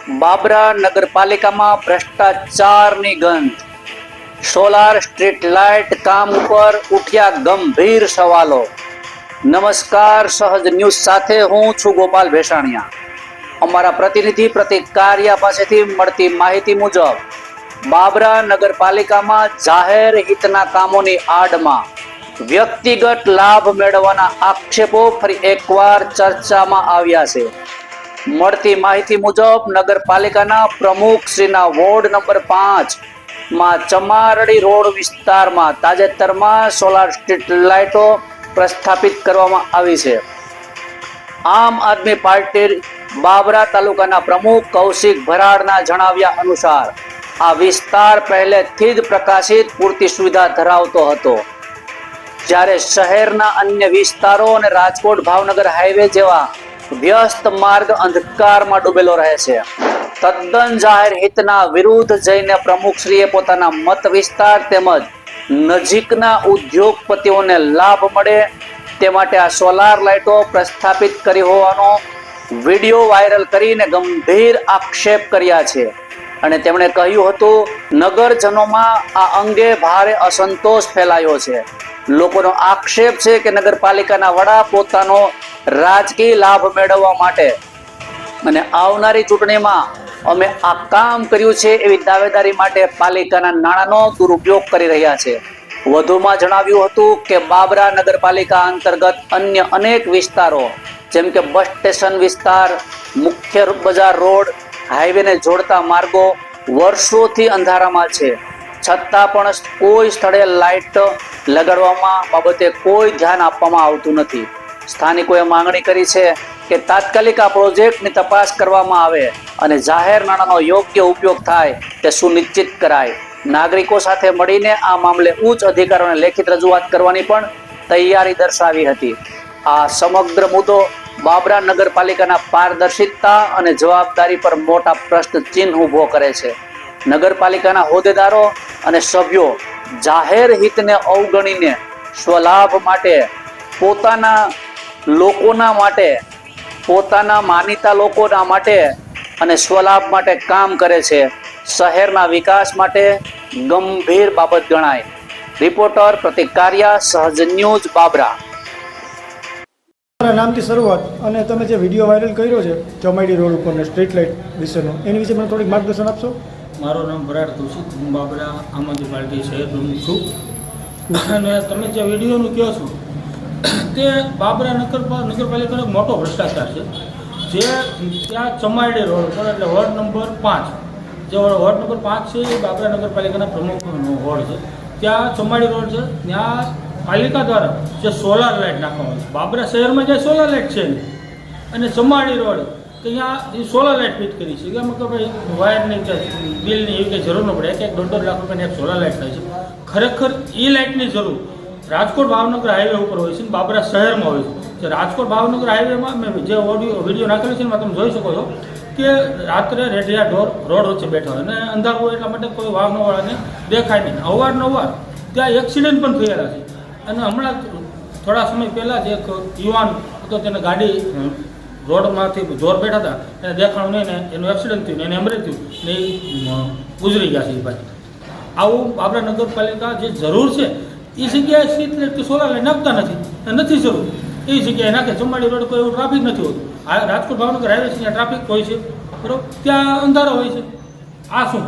બાબરા નગરપાલિકામાં ભ્રષ્ટાચારની ગંધ. Solar street light કામ ઉપર ઉઠ્યા ગંભીર સવાલો. નમસ્કાર, સહજ ન્યૂઝ સાથે હું છું ગોપાલ ભેસાણીયા. અમારા પ્રતિનિધિ પ્રતિક કારિયા પાસેથી મળતી માહિતી મુજબ બાબરા નગરપાલિકામાં જાહેર હિતના કામોની આડમાં વ્યક્તિગત લાભ મેળવવાના આક્ષેપો ફરી એકવાર ચર્ચામાં આવ્યા છે. મળતી માહિતી મુજબ નગરપાલિકાના પ્રમુખ શ્રીના વોર્ડ નંબર 5 માં ચમારડી રોડ વિસ્તારમાં તાજેતરમાં સોલાર સ્ટ્રીટ લાઇટો પ્રસ્થાપિત કરવામાં આવી છે. આમ આદમી પાર્ટી બાબરા તાલુકાના પ્રમુખ કૌશિક ભરાડના જણાવ્યા અનુસાર આ વિસ્તાર પહેલેથી જ પ્રકાશિત પૂરતી સુવિધા ધરાવતો હતો, જ્યારે શહેરના અન્ય વિસ્તારો અને રાજકોટ ભાવનગર હાઈવે જેવા વ્યસ્ત માર્ગ અંધકારમાં ડૂબેલો રહે છે. તદ્દન જાહેર હિતના વિરુદ્ધ જઈને પ્રમુખશ્રીએ પોતાના મત વિસ્તાર તેમજ નજીકના ઉદ્યોગપતિઓને લાભ મળે તે માટે આ સોલાર લાઇટો પ્રસ્થાપિત કરી હોવાનો વિડીયો વાયરલ કરીને ગંભીર આક્ષેપ કર્યા છે. અને તેમણે કહ્યું હતું, નગરજનોમાં આ અંગે ભારે અસંતોષ ફેલાયો છે. લોકોનો આક્ષેપ છે કે નગરપાલિકાના વડા પોતાનો રાજકીય લાભ મેળવવા માટે અને આવનારી ચૂંટણીમાં અમે આ કામ કર્યું છે એવી દાવેદારી માટે પાલિકાના નાણાંનો દુરુપયોગ કરી રહ્યા છે. વધુમાં જણાવ્યું હતું કે બાબરા નગરપાલિકા અંતર્ગત અન્ય અનેક વિસ્તારો જેમ કે બસ સ્ટેશન વિસ્તાર, મુખ્ય બજાર રોડ, હાઈવેને જોડતા માર્ગો વર્ષોથી અંધારામાં છે, છતાં પણ કોઈ સ્થળે લાઇટ લગાડવામાં બાબતે કોઈ ધ્યાન આપવામાં આવતું નથી. સ્થાનિકોએ માંગણી કરી છે કે તાત્કાલિક આ પ્રોજેક્ટની તપાસ કરવામાં આવે અને જાહેર નાણાંનો યોગ્ય ઉપયોગ થાય તે સુનિશ્ચિત કરાય. નાગરિકો સાથે મળીને આ મામલે ઉચ્ચ અધિકારીઓને લેખિત રજૂઆત કરવાની પણ તૈયારી દર્શાવી હતી. આ સમગ્ર મુદ્દો બાબરા નગરપાલિકાના પારદર્શિતા અને જવાબદારી પર મોટા પ્રશ્ન ચિહ્ન ઊભો કરે છે. નગરપાલિકાના હોદ્દેદારો અને સભ્યો જાહેર હિતને અવગણીને સ્વલાભ માટે, પોતાના લોકોના માટે, પોતાના માનીતા લોકોના માટે અને સ્વલાભ માટે કામ કરે છે. શહેરના વિકાસ માટે ગંભીર બાબત ગણાય. રિપોર્ટર પ્રતિક કારિયા, સહજ ન્યૂઝ, બાબરા. તમારા નામથી શરૂઆત અને તમે જે વિડીયો વાયરલ કર્યો છે ચમાડી રોડ ઉપરનો સ્ટ્રીટ લાઇટ વિશેનો, એની વિશે મને થોડીક માર્ગદર્શન આપશો? મારું નામ ભરાડ કૌશિક, હું બાબરા આમ આદમી પાર્ટી શહેર પ્રમુખ છું. અને તમે જે વિડીયોનું કહો છો તે બાબરા નગરપાલિકાનો મોટો ભ્રષ્ટાચાર છે. જે ત્યાં ચમાડી રોડ પર એટલે વોર્ડ નંબર 5, જે વોર્ડ નંબર 5 છે એ બાબરા નગરપાલિકાના પ્રમુખનો વોર્ડ છે. ત્યાં ચમાડી રોડ છે, ત્યાં પાલિકા દ્વારા જે સોલાર લાઇટ નાખવામાં આવે છે. બાબરા શહેરમાં જે સોલાર લાઇટ છે અને ચમાડી રોડ ત્યાં એ સોલાર લાઇટ ફિટ કરી છે. એમાં કે ભાઈ વાયરની કે બિલની એવી કંઈ જરૂર ન પડે. 1-1.5 લાખ રૂપિયાની એક સોલાર લાઇટ થાય છે. ખરેખર એ લાઇટની જરૂર રાજકોટ ભાવનગર હાઈવે ઉપર હોય છે, બાબરા શહેરમાં હોય છે. જે રાજકોટ ભાવનગર હાઈવેમાં મેં જે વિડીયો નાખેલો છે એમાં તમે જોઈ શકો છો કે રાત્રે રેડિયા રોડ વચ્ચે બેઠા હોય અને અંધારું હોય એટલા માટે કોઈ વાહનોવાળાને દેખાય નહીં. અવારનવાર ત્યાં એક્સિડન્ટ પણ થયેલા છે. અને હમણાં થોડા સમય પહેલાં જ એક યુવાન હતો, તેને ગાડી રોડમાંથી જોર બેઠા હતા, એને દેખાણું નહીં ને એનું એક્સિડન્ટ થયું, એને એમરેજ થયું ને એ ગુજરી ગયા છે. એ ભાઈ આવું બાબરા નગરપાલિકા જે જરૂર છે એ જગ્યાએ સ્ટ્રીટ લાઇટ કે સોલાર લાઇટ નાખતા નથી જરૂર. એ જગ્યાએ નાખે. ચમાડી રોડ કોઈ એવું ટ્રાફિક નથી હોતું. રાજકોટ ભાવનગર હાઈવે છે ત્યાં ટ્રાફિક હોય છે, બરાબર, ત્યાં અંધારો હોય છે. આ શું